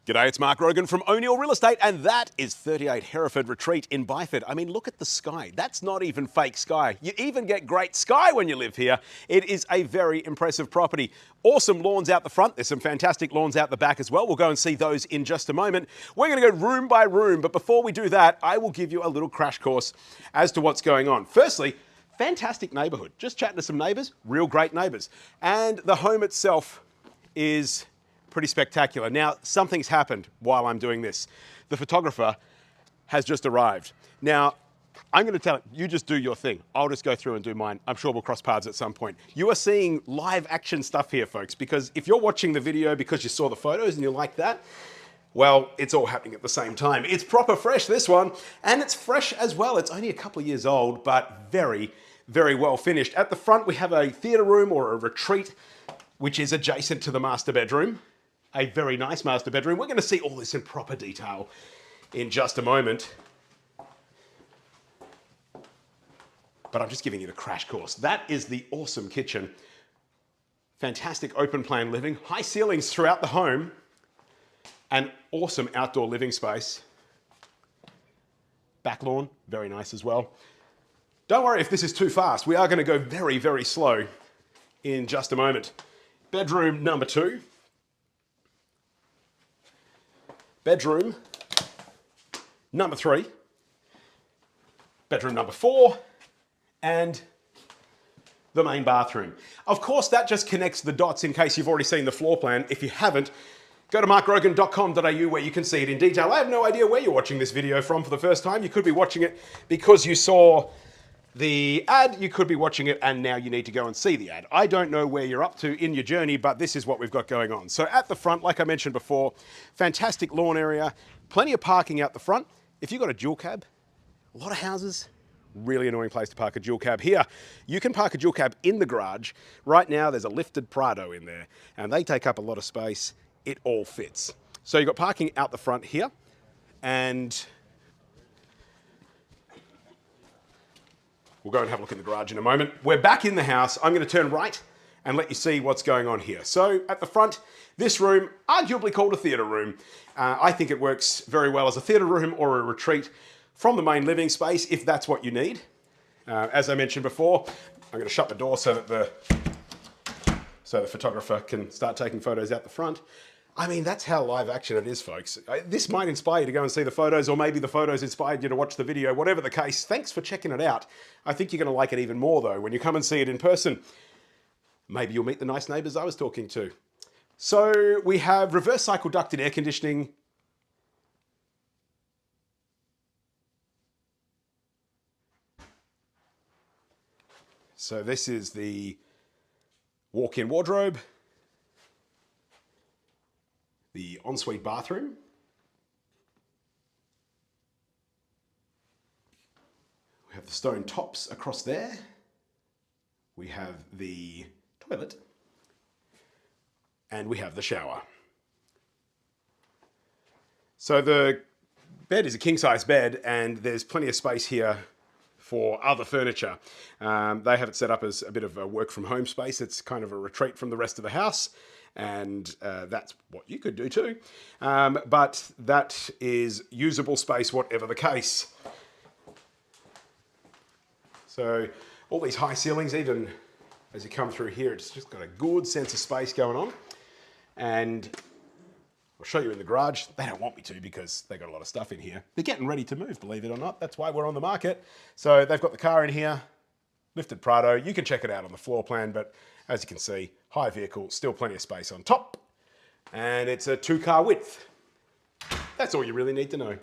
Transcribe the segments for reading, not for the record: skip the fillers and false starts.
G'day, it's Mark Rogan from O'Neill Real Estate, and that is 38 Hereford Retreat in Byford. I mean, look at the sky. That's not even fake sky. You even get great sky when you live here. It is a very impressive property. Awesome lawns out the front. There's some fantastic lawns out the back as well. We'll go and see those in just a moment. We're going to go room by room, but before we do that, I will give you a little crash course as to what's going on. Firstly, fantastic neighbourhood. Just chatting to some neighbours, real great neighbours. And the home itself is pretty spectacular. Now, something's happened while I'm doing this. The photographer has just arrived. Now, I'm going to tell you just do your thing. I'll just go through and do mine. I'm sure we'll cross paths at some point. You are seeing live action stuff here, folks, because if you're watching the video because you saw the photos and you like that, well, it's all happening at the same time. It's proper fresh, this one, and it's fresh as well. It's only a couple of years old, but very, very well finished. At the front, we have a theatre room or a retreat, which is adjacent to the master bedroom. A very nice master bedroom. We're going to see all this in proper detail in just a moment. But I'm just giving you the crash course. That is the awesome kitchen. Fantastic open plan living, high ceilings throughout the home, and awesome outdoor living space. Back lawn, very nice as well. Don't worry if this is too fast. We are going to go very, very slow in just a moment. Bedroom number 2. Bedroom number 3, bedroom number 4, and the main bathroom. Of course, that just connects the dots in case you've already seen the floor plan. If you haven't, go to markrogan.com.au where you can see it in detail. I have no idea where you're watching this video from for the first time. You could be watching it because you saw the ad, you could be watching it and now you need to go and see the ad. I don't know where you're up to in your journey, but this is what we've got going on. So at the front, like I mentioned before, fantastic lawn area, plenty of parking out the front. If you've got a dual cab, a lot of houses, really annoying place to park a dual cab. Here, you can park a dual cab in the garage. Right now, there's a lifted Prado in there, and they take up a lot of space. It all fits. So you've got parking out the front here, and we'll go and have a look in the garage in a moment. We're back in the house. I'm going to turn right and let you see what's going on here. So at the front, this room, arguably called a theatre room. I think it works very well as a theatre room or a retreat from the main living space, if that's what you need. As I mentioned before, I'm going to shut the door so that the photographer can start taking photos out the front. I mean, that's how live action it is, folks. This might inspire you to go and see the photos, or maybe the photos inspired you to watch the video. Whatever the case, thanks for checking it out. I think you're going to like it even more, though, when you come and see it in person. Maybe you'll meet the nice neighbours I was talking to. So we have reverse cycle ducted air conditioning. So this is the walk-in wardrobe. The ensuite bathroom. We have the stone tops across there. We have the toilet. And we have the shower. So the bed is a king-size bed, and there's plenty of space here for other furniture. They have it set up as a bit of a work-from-home space. It's kind of a retreat from the rest of the house. And that's what you could do too. But that is usable space, whatever the case. So all these high ceilings, even as you come through here, it's just got a good sense of space going on. And I'll show you in the garage. They don't want me to because they got a lot of stuff in here. They're getting ready to move, believe it or not. That's why we're on the market. So they've got the car in here, lifted Prado. You can check it out on the floor plan, but as you can see, high vehicle, still plenty of space on top. And it's a 2-car width. That's all you really need to know.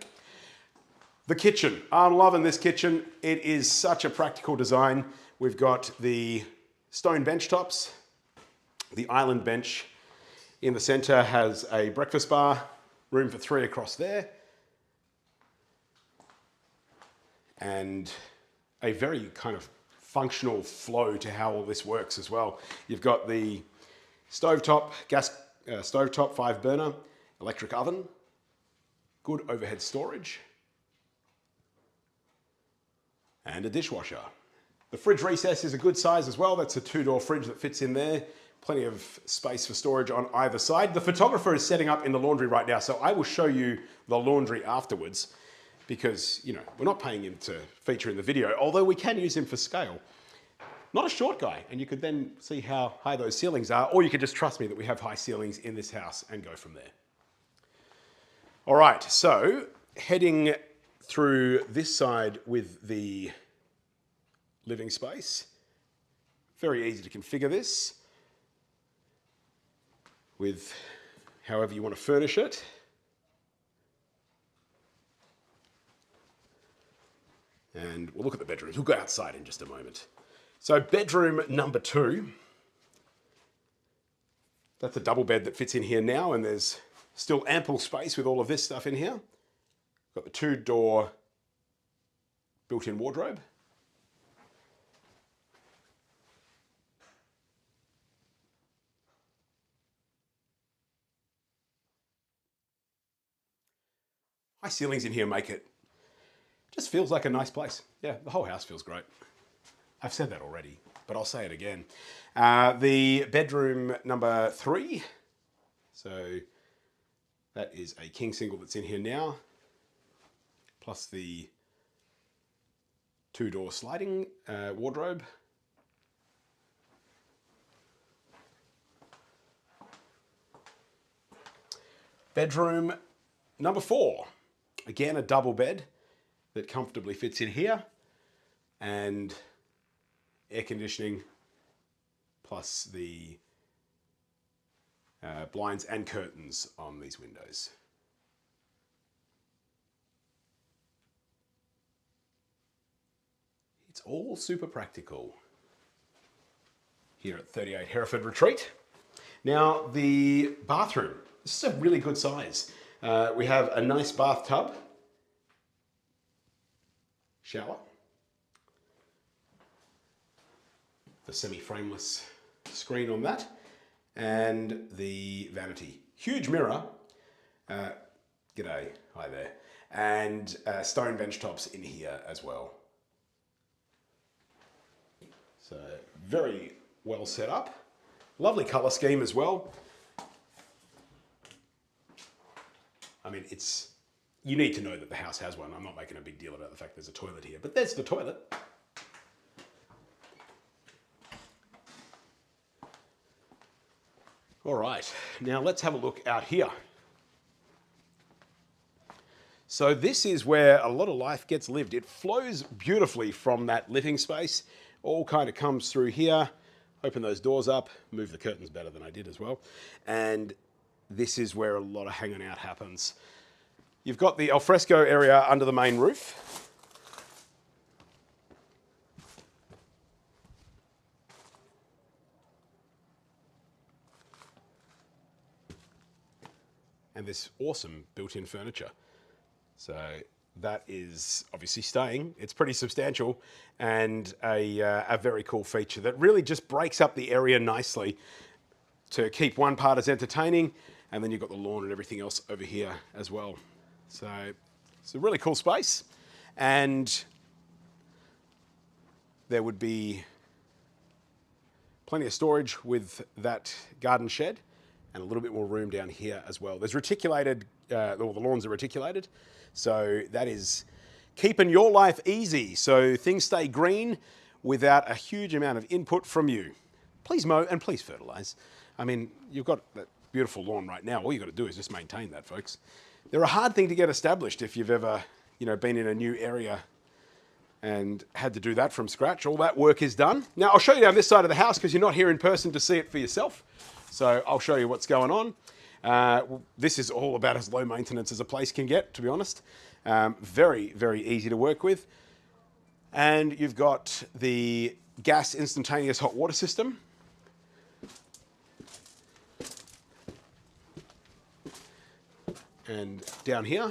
The kitchen. I'm loving this kitchen. It is such a practical design. We've got the stone bench tops. The island bench in the center has a breakfast bar, room for 3 across there. And a very kind of functional flow to how all this works as well. You've got the stovetop, gas stovetop, 5-burner, electric oven, good overhead storage, and a dishwasher. The fridge recess is a good size as well. That's a 2-door fridge that fits in there. Plenty of space for storage on either side. The photographer is setting up in the laundry right now, so I will show you the laundry afterwards because, you know, we're not paying him to feature in the video, although we can use him for scale. Not a short guy, and you could then see how high those ceilings are, or you could just trust me that we have high ceilings in this house and go from there. All right, so heading through this side with the living space. Very easy to configure this with however you want to furnish it. And we'll look at the bedrooms. We'll go outside in just a moment. So bedroom number 2. That's a double bed that fits in here now, and there's still ample space with all of this stuff in here. Got the 2-door built-in wardrobe. High ceilings in here make it, just feels like a nice place. Yeah, the whole house feels great. I've said that already, but I'll say it again. The bedroom number 3. So that is a king single that's in here now, plus the 2-door sliding wardrobe. Bedroom number 4. Again, a double bed that comfortably fits in here, and air conditioning, plus the blinds and curtains on these windows. It's all super practical here at 38 Hereford Retreat. Now, the bathroom. This is a really good size. We have a nice bathtub, shower, the semi-frameless screen on that, and the vanity. Huge mirror, g'day, hi there, and stone bench tops in here as well. So very well set up. Lovely colour scheme as well. I mean, you need to know that the house has one. I'm not making a big deal about the fact there's a toilet here, but there's the toilet. All right, now let's have a look out here. So this is where a lot of life gets lived. It flows beautifully from that living space. All kind of comes through here. Open those doors up, move the curtains better than I did as well. And this is where a lot of hanging out happens. You've got the alfresco area under the main roof. And this awesome built-in furniture. So that is obviously staying. It's pretty substantial and a very cool feature that really just breaks up the area nicely to keep one part as entertaining, and then you've got the lawn and everything else over here as well. So it's a really cool space, and there would be plenty of storage with that garden shed and a little bit more room down here as well. There's reticulated, all the lawns are reticulated, so that is keeping your life easy, so things stay green without a huge amount of input from you. Please mow and please fertilise. I mean, you've got that beautiful lawn right now. All you've got to do is just maintain that, folks. They're a hard thing to get established if you've ever, been in a new area and had to do that from scratch. All that work is done. Now, I'll show you down this side of the house because you're not here in person to see it for yourself. So I'll show you what's going on. This is all about as low maintenance as a place can get, to be honest. Very, very easy to work with. And you've got the gas instantaneous hot water system. And down here,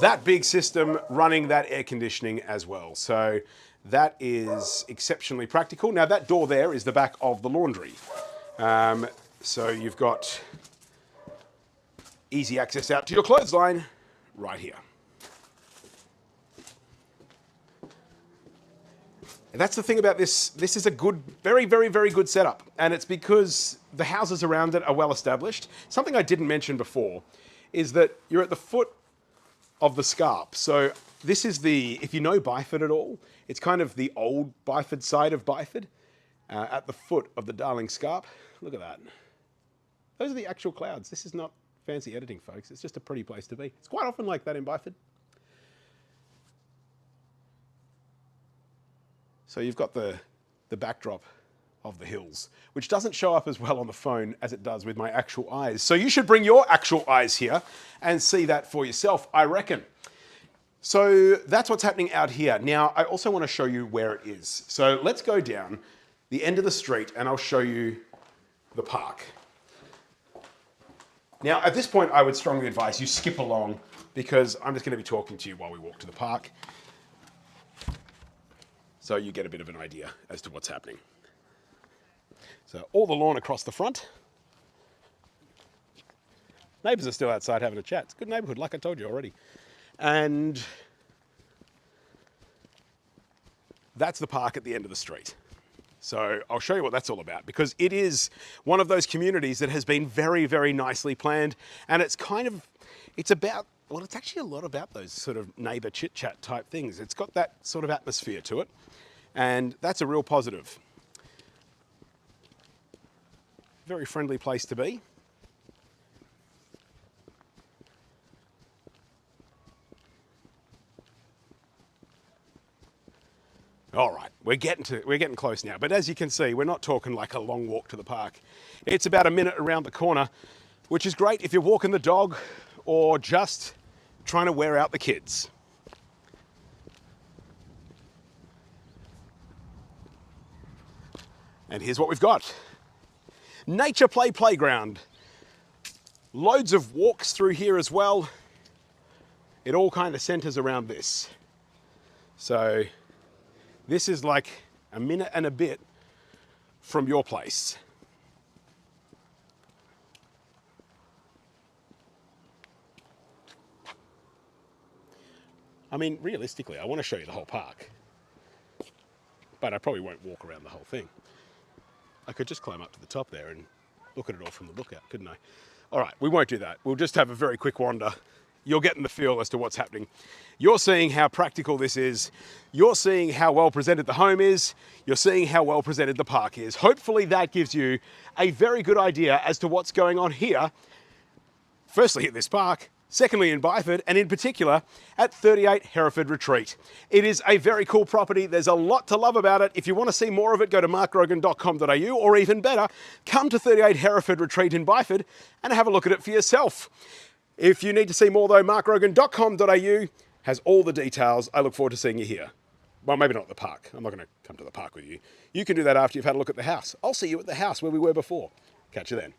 that big system running that air conditioning as well. So that is exceptionally practical. Now that door there is the back of the laundry. So you've got easy access out to your clothesline right here. That's the thing about this. This is a good, very, very, very good setup. And it's because the houses around it are well established. Something I didn't mention before is that you're at the foot of the scarp. So this is if you know Byford at all, it's kind of the old Byford side of Byford, at the foot of the Darling Scarp. Look at that. Those are the actual clouds. This is not fancy editing, folks. It's just a pretty place to be. It's quite often like that in Byford. So you've got the backdrop of the hills, which doesn't show up as well on the phone as it does with my actual eyes. So you should bring your actual eyes here and see that for yourself, I reckon. So that's what's happening out here. Now, I also want to show you where it is. So let's go down the end of the street and I'll show you the park. Now, at this point, I would strongly advise you skip along because I'm just going to be talking to you while we walk to the park. So you get a bit of an idea as to what's happening. So all the lawn across the front. Neighbours are still outside having a chat. It's a good neighbourhood, like I told you already. And that's the park at the end of the street. So I'll show you what that's all about, because it is one of those communities that has been very, very nicely planned. And it's about, well, it's actually a lot about those sort of neighbour chit-chat type things. It's got that sort of atmosphere to it. And that's a real positive. Very friendly place to be. All right, we're getting close now. But as you can see, we're not talking like a long walk to the park. It's about a minute around the corner, which is great if you're walking the dog or just trying to wear out the kids. And here's what we've got. Nature Play Playground. Loads of walks through here as well. It all kind of centers around this. So this is like a minute and a bit from your place. I mean, realistically, I want to show you the whole park, but I probably won't walk around the whole thing. I could just climb up to the top there and look at it all from the lookout, couldn't I? All right, we won't do that. We'll just have a very quick wander. You're getting the feel as to what's happening. You're seeing how practical this is. You're seeing how well presented the home is. You're seeing how well presented the park is. Hopefully that gives you a very good idea as to what's going on here. Firstly, at this park. Secondly, in Byford, and in particular at 38 Hereford Retreat. It is a very cool property. There's a lot to love about it. If you want to see more of it, go to markrogan.com.au, or even better, come to 38 Hereford Retreat in Byford and have a look at it for yourself. If you need to see more though, markrogan.com.au has all the details. I look forward to seeing you here. Well, maybe not at the park. I'm not going to come to the park with you. You can do that after you've had a look at the house. I'll see you at the house where we were before. Catch you then.